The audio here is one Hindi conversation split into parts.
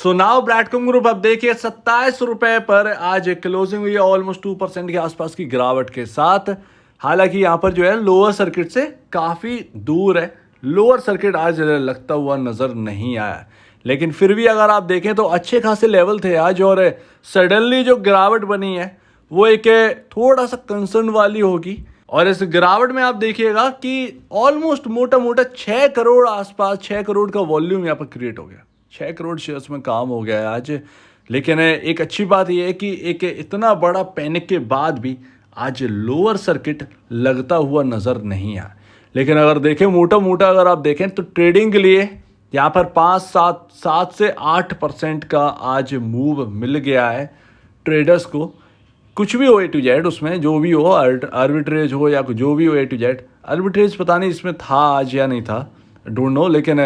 सो नाउ ब्रैडकॉम ग्रुप अब देखिए 27 रुपए पर आज क्लोजिंग हुई है, ऑलमोस्ट 2% के आसपास की गिरावट के साथ। हालांकि यहाँ पर जो है लोअर सर्किट से काफ़ी दूर है, लोअर सर्किट आज लगता हुआ नज़र नहीं आया। लेकिन फिर भी अगर आप देखें तो अच्छे खासे लेवल थे आज, और सडनली जो गिरावट बनी है वो एक थोड़ा सा कंसर्न वाली होगी। और इस गिरावट में आप देखिएगा कि ऑलमोस्ट मोटा मोटा 6 करोड़ आसपास, 6 करोड़ का वॉल्यूम यहाँ पर क्रिएट हो गया, 6 करोड़ शेयर्स में काम हो गया है आज। लेकिन एक अच्छी बात यह है कि एक इतना बड़ा पैनिक के बाद भी आज लोअर सर्किट लगता हुआ नज़र नहीं आया। लेकिन अगर देखें मोटा मोटा अगर आप देखें तो ट्रेडिंग के लिए यहाँ पर 5 7 से 8% का आज मूव मिल गया है ट्रेडर्स को। कुछ भी हो ए टू जेड, उसमें जो भी हो, आर्बिट्रेज हो या जो भी हो ए टू जेड, आर्बिट्रेज पता नहीं इसमें था आज या नहीं था, डोंट नो। लेकिन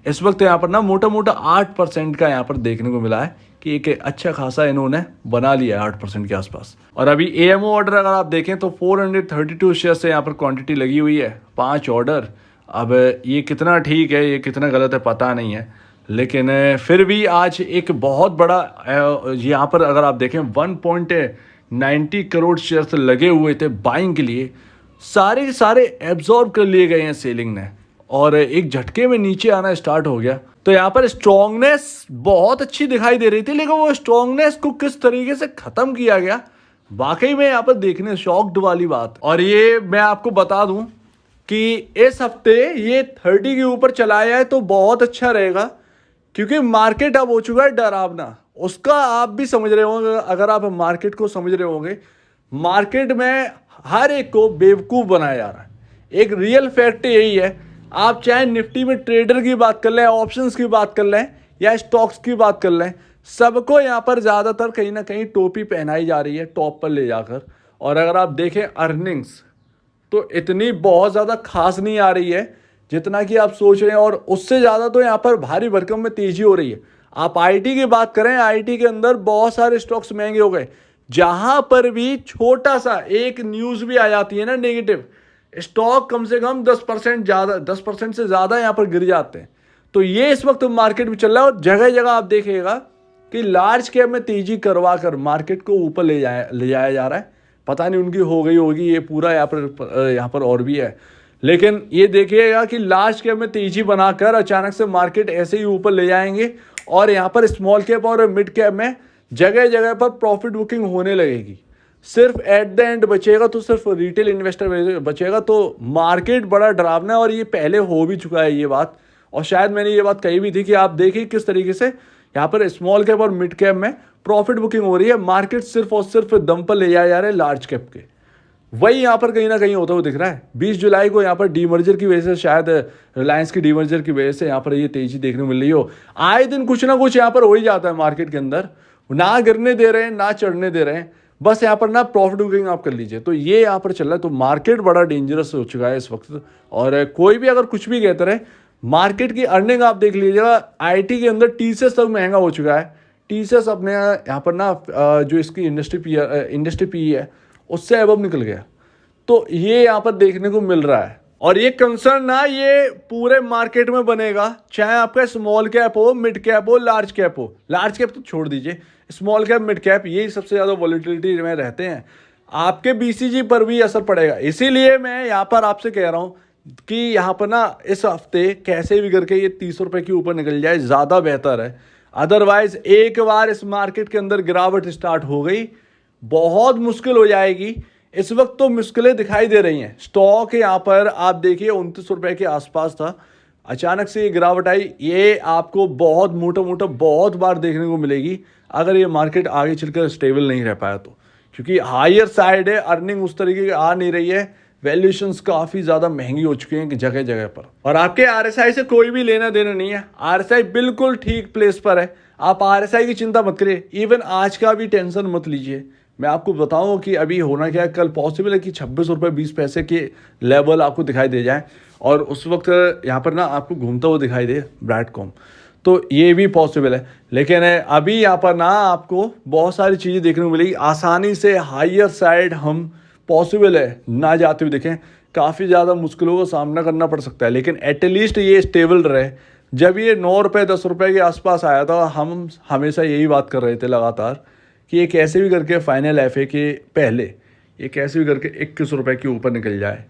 इस वक्त यहाँ पर ना मोटा मोटा 8% का यहाँ पर देखने को मिला है कि एक अच्छा खासा इन्होंने बना लिया है 8% के आसपास। और अभी एएमओ ऑर्डर अगर आप देखें तो 432 शेयर से यहाँ पर क्वांटिटी लगी हुई है, 5 ऑर्डर। अब ये कितना ठीक है, ये कितना गलत है पता नहीं है, लेकिन फिर भी आज एक बहुत बड़ा यहाँ पर अगर आप देखें 1.90 करोड़ शेयर्स लगे हुए थे बाइंग के लिए, सारे के सारे एब्जॉर्ब कर लिए गए हैं सेलिंग ने, और एक झटके में नीचे आना स्टार्ट हो गया। तो यहाँ पर स्ट्रॉन्गनेस बहुत अच्छी दिखाई दे रही थी, लेकिन वो स्ट्रॉन्गनेस को किस तरीके से ख़त्म किया गया, वाकई में यहाँ पर देखने शॉक्ड वाली बात। और ये मैं आपको बता दूं कि इस हफ्ते ये 30 के ऊपर चला जाए तो बहुत अच्छा रहेगा, क्योंकि मार्केट अब हो चुका है डरावना। उसका आप भी समझ रहे होंगे, अगर आप मार्केट को समझ रहे होंगे, मार्केट में हर एक को बेवकूफ़ बनाया जा रहा है। एक रियल फैक्ट यही है, आप चाहे निफ्टी में ट्रेडर की बात कर लें, ऑप्शंस की बात कर लें या स्टॉक्स की बात कर लें, सबको यहाँ पर ज़्यादातर कहीं ना कहीं टोपी पहनाई जा रही है टॉप पर ले जाकर। और अगर आप देखें अर्निंग्स तो इतनी बहुत ज़्यादा खास नहीं आ रही है जितना कि आप सोच रहे हैं, और उससे ज़्यादा तो यहाँ पर भारी भरकम में तेज़ी हो रही है। आप आईटी की बात करें, आईटी के अंदर बहुत सारे स्टॉक्स महंगे हो गए। जहाँ पर भी छोटा सा एक न्यूज़ भी आ जाती है ना नेगेटिव, स्टॉक कम से कम 10% ज़्यादा, 10% से ज़्यादा यहाँ पर गिर जाते हैं। तो ये इस वक्त मार्केट में चल रहा है, और जगह जगह आप देखिएगा कि लार्ज कैप में तेज़ी करवा कर मार्केट को ऊपर ले जाया जा रहा है। पता नहीं उनकी हो गई होगी ये पूरा यहाँ पर और भी है, लेकिन ये देखिएगा कि लार्ज कैप में तेज़ी बनाकर अचानक से मार्केट ऐसे ही ऊपर ले जाएंगे, और यहाँ पर स्मॉल कैप और मिड कैप में जगह जगह पर प्रॉफिट बुकिंग होने लगेगी। सिर्फ एट द एंड बचेगा तो सिर्फ रिटेल इन्वेस्टर बचेगा। तो मार्केट बड़ा डरावना है, और ये पहले हो भी चुका है ये बात, और शायद मैंने ये बात कही भी थी कि आप देखिए किस तरीके से यहाँ पर स्मॉल कैप और मिड कैप में प्रॉफिट बुकिंग हो रही है। मार्केट सिर्फ और सिर्फ दम पर ले जाया जा रहे हैं लार्ज कैप के, वही यहाँ पर कहीं ना कहीं होता हुआ दिख रहा है। 20 जुलाई को यहाँ पर डीमर्जर की वजह से, शायद रिलायंस की डीमर्जर की वजह से यहाँ पर ये तेजी देखने को मिल रही हो। आए दिन कुछ ना कुछ यहाँ पर हो ही जाता है मार्केट के अंदर, ना गिरने दे रहे हैं ना चढ़ने दे रहे हैं, बस यहाँ पर ना प्रॉफिट बुकिंग आप कर लीजिए। तो ये यहाँ पर चल रहा है। तो मार्केट बड़ा डेंजरस हो चुका है इस वक्त, और कोई भी अगर कुछ भी कहते रहे, मार्केट की अर्निंग आप देख लीजिएगा। आईटी के अंदर टीसीएस तक महंगा हो चुका है। टीसीएस अपने यहाँ पर ना जो इसकी इंडस्ट्री पी है उससे अबव निकल गया। तो ये यहाँ पर देखने को मिल रहा है, और ये कंसर्न ना ये पूरे मार्केट में बनेगा, चाहे आपका स्मॉल कैप हो, मिड कैप हो, लार्ज कैप हो। लार्ज कैप तो छोड़ दीजिए, स्मॉल कैप, मिड कैप, यही सबसे ज़्यादा वॉलेटिलिटी में रहते हैं। आपके बीसीजी पर भी असर पड़ेगा। इसीलिए मैं यहाँ पर आपसे कह रहा हूँ कि यहाँ पर ना इस हफ्ते कैसे भी करके ये 30 रुपये के ऊपर निकल जाए, ज़्यादा बेहतर है। अदरवाइज एक बार इस मार्केट के अंदर गिरावट स्टार्ट हो गई, बहुत मुश्किल हो जाएगी। इस वक्त तो मुश्किलें दिखाई दे रही हैं। स्टॉक यहाँ पर आप देखिए 29 रुपये के आसपास था, अचानक से ये गिरावट आई। ये आपको बहुत मोटा मोटा बहुत बार देखने को मिलेगी अगर ये मार्केट आगे चलकर स्टेबल नहीं रह पाया तो, क्योंकि हायर साइड है, अर्निंग उस तरीके की आ नहीं रही है, वैल्यूएशंस काफ़ी ज़्यादा महंगी हो चुकी हैं जगह जगह पर। और आपके आरएसआई से कोई भी लेना देना नहीं है, आरएसआई बिल्कुल ठीक प्लेस पर है। आप आरएसआई की चिंता मत करिए, इवन आज का भी टेंशन मत लीजिए। मैं आपको बताऊं कि अभी होना क्या है, कल पॉसिबल है कि 26 रुपये 20 पैसे के लेवल आपको दिखाई दे जाए, और उस वक्त यहाँ पर ना आपको घूमता हुआ दिखाई दे ब्रैडकॉम, तो ये भी पॉसिबल है। लेकिन अभी यहाँ पर ना आपको बहुत सारी चीज़ें देखने को मिलेगी, आसानी से हायर साइड हम पॉसिबल है ना जाते हुए देखें, काफ़ी ज़्यादा मुश्किलों का सामना करना पड़ सकता है, लेकिन एटलीस्ट ये स्टेबल रहे, जब ये 9 रुपये 10 रुपये के आसपास आया था, हम हमेशा यही बात कर रहे थे लगातार कि ये कैसे भी करके फाइनल एफ ए के पहले ये कैसे भी करके 21 रुपये के ऊपर निकल जाए।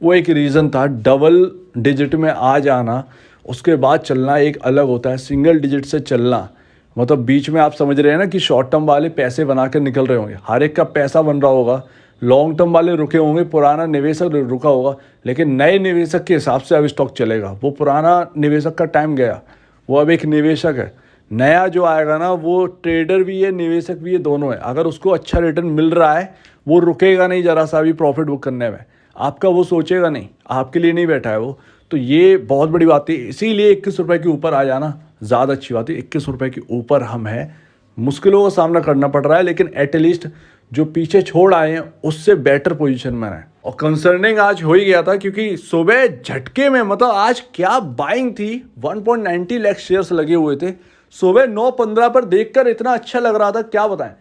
वो एक रीज़न था। डबल डिजिट में आ जाना, उसके बाद चलना एक अलग होता है। सिंगल डिजिट से चलना मतलब बीच में आप समझ रहे हैं ना कि शॉर्ट टर्म वाले पैसे बना कर निकल रहे होंगे, हर एक का पैसा बन रहा होगा, लॉन्ग टर्म वाले रुके होंगे, पुराना निवेशक रुका होगा, लेकिन नए निवेशक के हिसाब से अब स्टॉक चलेगा। वो पुराना निवेशक का टाइम गया, वो अब एक निवेशक है। नया जो आएगा ना, वो ट्रेडर भी है, निवेशक भी है, दोनों है। अगर उसको अच्छा रिटर्न मिल रहा है, वो रुकेगा नहीं ज़रा सा भी प्रॉफिट बुक करने में, आपका वो सोचेगा नहीं, आपके लिए नहीं बैठा है वो। तो ये बहुत बड़ी बात है। इसीलिए 21 रुपये के ऊपर आ जाना ज़्यादा अच्छी बात है। 21 रुपये के ऊपर हम हैं, मुश्किलों का सामना करना पड़ रहा है, लेकिन एटलीस्ट जो पीछे छोड़ आए हैं उससे बेटर पोजीशन में है। और कंसर्निंग आज हो ही गया था, क्योंकि सुबह झटके में मतलब आज क्या बाइंग थी, 1.90 लाख शेयर्स लगे हुए थे। सुबह 9:15 पर देखकर इतना अच्छा लग रहा था, क्या बताएं।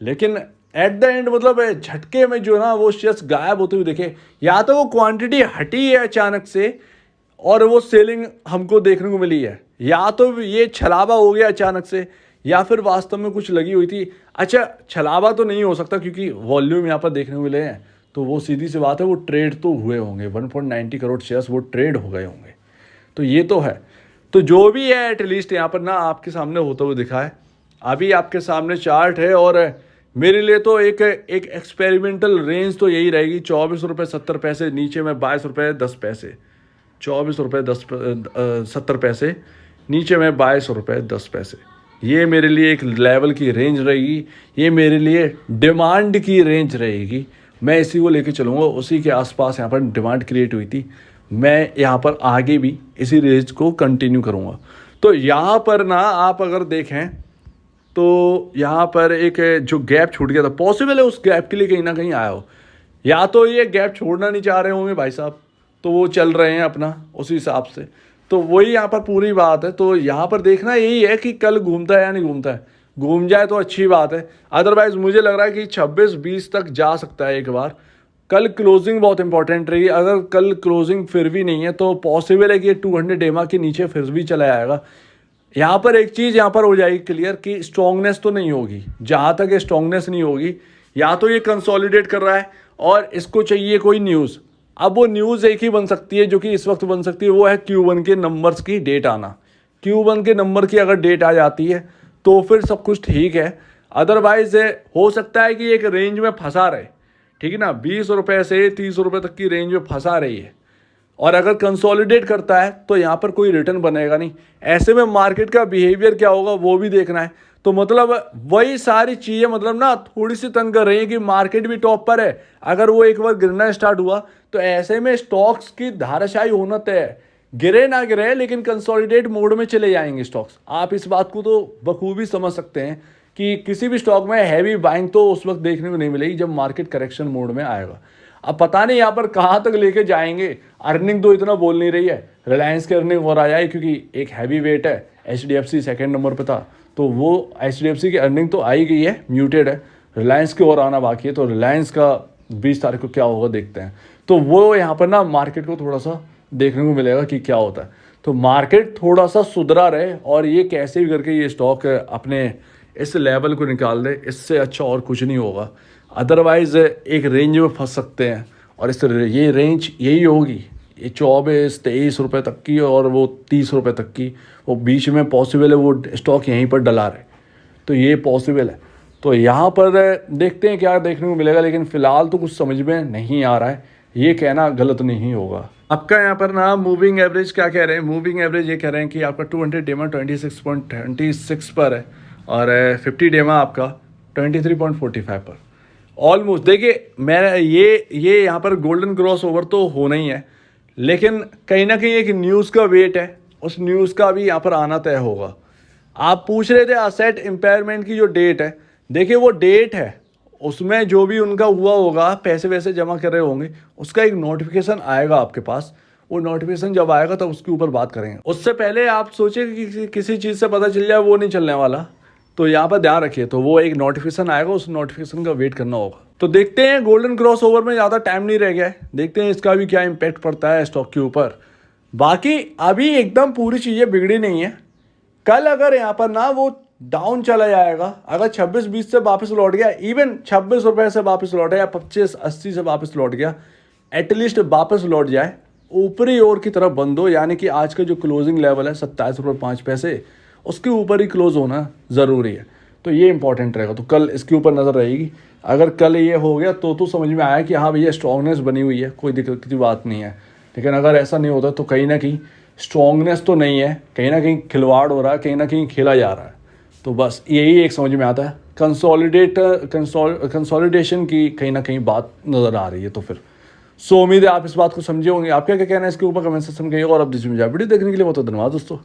लेकिन एट द एंड मतलब झटके में जो ना वो शेयर्स गायब होते हुए देखे। या तो वो क्वांटिटी हटी है अचानक से और वो सेलिंग हमको देखने को मिली है, या तो ये छलावा हो गया अचानक से, या फिर वास्तव में कुछ लगी हुई थी। अच्छा, छलावा तो नहीं हो सकता क्योंकि वॉल्यूम यहाँ पर देखने को मिले हैं, तो वो सीधी सी बात है, वो ट्रेड तो हुए होंगे। 1.90 करोड़ शेयर्स वो ट्रेड हो गए होंगे, तो ये तो है। तो जो भी है एटलीस्ट यहाँ पर ना आपके सामने होता हुआ दिखा है। अभी आपके सामने चार्ट है, और मेरे लिए तो एक एक्सपेरिमेंटल रेंज तो यही रहेगी, 24 रुपये 70 पैसे, नीचे में 22 रुपये 10 पैसे। 24 रुपये 70 पैसे, नीचे में 22 रुपये 10 पैसे। ये मेरे लिए एक लेवल की रेंज रहेगी, ये मेरे लिए डिमांड की रेंज रहेगी। मैं इसी को लेके चलूँगा, उसी के आसपास यहाँ पर डिमांड क्रिएट हुई थी, मैं यहाँ पर आगे भी इसी रेंज को कंटिन्यू करूँगा। तो यहाँ पर ना आप अगर देखें तो यहाँ पर एक जो गैप छूट गया था, पॉसिबल है उस गैप के लिए कहीं ना कहीं आया हो, या तो ये गैप छोड़ना नहीं चाह रहे होंगे भाई साहब, तो वो चल रहे हैं अपना उसी हिसाब से। तो वही यहाँ पर पूरी बात है। तो यहाँ पर देखना यही है कि कल घूमता है या नहीं घूमता है। घूम जाए तो अच्छी बात है, अदरवाइज मुझे लग रहा है कि 26-20 तक जा सकता है एक बार। कल क्लोजिंग बहुत इंपॉर्टेंट रहेगी। अगर कल क्लोजिंग फिर भी नहीं है तो पॉसिबल है कि 200 डेमा के नीचे फिर भी चला जाएगा। यहाँ पर एक चीज़ यहाँ पर हो जाएगी क्लियर कि स्ट्रॉन्गनेस तो नहीं होगी। जहाँ तक ये स्ट्रॉन्गनेस नहीं होगी, या तो ये कंसोलिडेट कर रहा है और इसको चाहिए कोई न्यूज़। अब वो न्यूज़ एक ही बन सकती है जो कि इस वक्त बन सकती है, वो है Q1 के नंबर्स की डेट आना। Q1 के नंबर की अगर डेट आ जाती है तो फिर सब कुछ ठीक है। अदरवाइज हो सकता है कि एक रेंज में फंसा रहे, ठीक है ना, 20 रुपये से 30 रुपये तक की रेंज में फंसा रही है। और अगर कंसोलिडेट करता है तो यहाँ पर कोई रिटर्न बनेगा नहीं। ऐसे में मार्केट का बिहेवियर क्या होगा वो भी देखना है। तो मतलब वही सारी चीज़ें मतलब ना थोड़ी सी तंग कर रही है कि मार्केट भी टॉप पर है, अगर वो एक बार गिरना स्टार्ट हुआ तो ऐसे में स्टॉक्स की धाराशायी होना तय है। गिरे ना गिरे लेकिन कंसोलिडेट मोड में चले जाएंगे स्टॉक्स। आप इस बात को तो बखूबी समझ सकते हैं कि किसी भी स्टॉक में हैवी बाइंग तो उस वक्त देखने को नहीं मिलेगी जब मार्केट करेक्शन मोड में आएगा। अब पता नहीं यहाँ पर कहाँ तक लेके जाएंगे। अर्निंग तो इतना बोल नहीं रही है, रिलायंस की अर्निंग और आ जाए क्योंकि एक हैवी वेट है, HDFC सेकंड नंबर पे था, तो वो HDFC की अर्निंग तो आई गई है, म्यूटेड है। रिलायंस की और आना बाकी है, तो रिलायंस का 20 तारीख को क्या होगा देखते हैं। तो वो यहाँ पर ना मार्केट को थोड़ा सा देखने को मिलेगा कि क्या होता है। तो मार्केट थोड़ा सा सुधरा रहे और ये कैसे भी करके ये स्टॉक अपने इस लेवल को निकाल दे, इससे अच्छा और कुछ नहीं होगा। अदरवाइज़ एक रेंज में फंस सकते हैं, और ये रेंज यही होगी, ये 24-23 रुपये तक की और वो 30 रुपये तक की, वो बीच में पॉसिबल है वो स्टॉक यहीं पर डला रहे, तो ये पॉसिबल है। तो यहाँ पर देखते हैं क्या देखने को मिलेगा, लेकिन फ़िलहाल तो कुछ समझ में नहीं आ रहा है, ये कहना गलत नहीं होगा। आपका यहाँ पर ना मूविंग एवरेज क्या कह रहे हैं, मूविंग एवरेज ये कह रहे हैं कि आपका 200 डेमा 26.26 पर है, और 50 डेमा आपका 23.45 पर। ऑलमोस्ट देखिए, मैं ये यहाँ पर गोल्डन क्रॉस ओवर तो होना ही है, लेकिन कहीं ना कहीं एक न्यूज़ का वेट है, उस न्यूज़ का भी यहाँ पर आना तय होगा। आप पूछ रहे थे असेट इम्पेयरमेंट की जो डेट है, देखिए वो डेट है, उसमें जो भी उनका हुआ होगा, पैसे वैसे जमा कर रहे होंगे, उसका एक नोटिफिकेशन आएगा आपके पास। वो नोटिफिकेशन जब आएगा तब उसके ऊपर बात करेंगे। उससे पहले आप सोचिए कि किसी चीज़ से पता चल जाए, वो नहीं चलने वाला, तो यहाँ पर ध्यान रखिए। तो वो एक नोटिफिकेशन आएगा, उस नोटिफिकेशन का वेट करना होगा। तो देखते हैं, गोल्डन क्रॉस ओवर में ज़्यादा टाइम नहीं रह गया है, देखते हैं इसका भी क्या इम्पैक्ट पड़ता है स्टॉक के ऊपर। बाकी अभी एकदम पूरी चीज़ें बिगड़ी नहीं है। कल अगर यहाँ पर ना वो डाउन चला जाएगा, अगर 26-20 से वापस लौट गया, इवन 26 रुपए से वापस लौट गया, 25-80 से वापस लौट गया, एटलीस्ट वापस लौट जाए ऊपरी ओर की तरफ बंद हो, यानी कि आज का जो क्लोजिंग लेवल है 27 रुपये 5 पैसे, उसके ऊपर ही क्लोज होना ज़रूरी है। तो ये इंपॉर्टेंट रहेगा, तो कल इसके ऊपर नज़र रहेगी। अगर कल ये हो गया तो समझ में आया कि हाँ भैया स्ट्रॉन्गनेस बनी हुई है, कोई दिक्कत की बात नहीं है। लेकिन अगर ऐसा नहीं होता तो कहीं ना कहीं स्ट्रॉन्गनेस तो नहीं है, कहीं ना कहीं खिलवाड़ हो रहा है, कहीं ना कहीं खेला जा रहा है। तो बस यही एक समझ में आता है, कंसोलिडेशन की कहीं ना कहीं बात नज़र आ रही है। तो फिर उम्मीद है आप इस बात को समझे होंगे। आप क्या क्या कहना है इसके ऊपर कमेंट सेक्शन में कहिएगा। और अब वीडियो देखने के लिए बहुत धन्यवाद दोस्तों।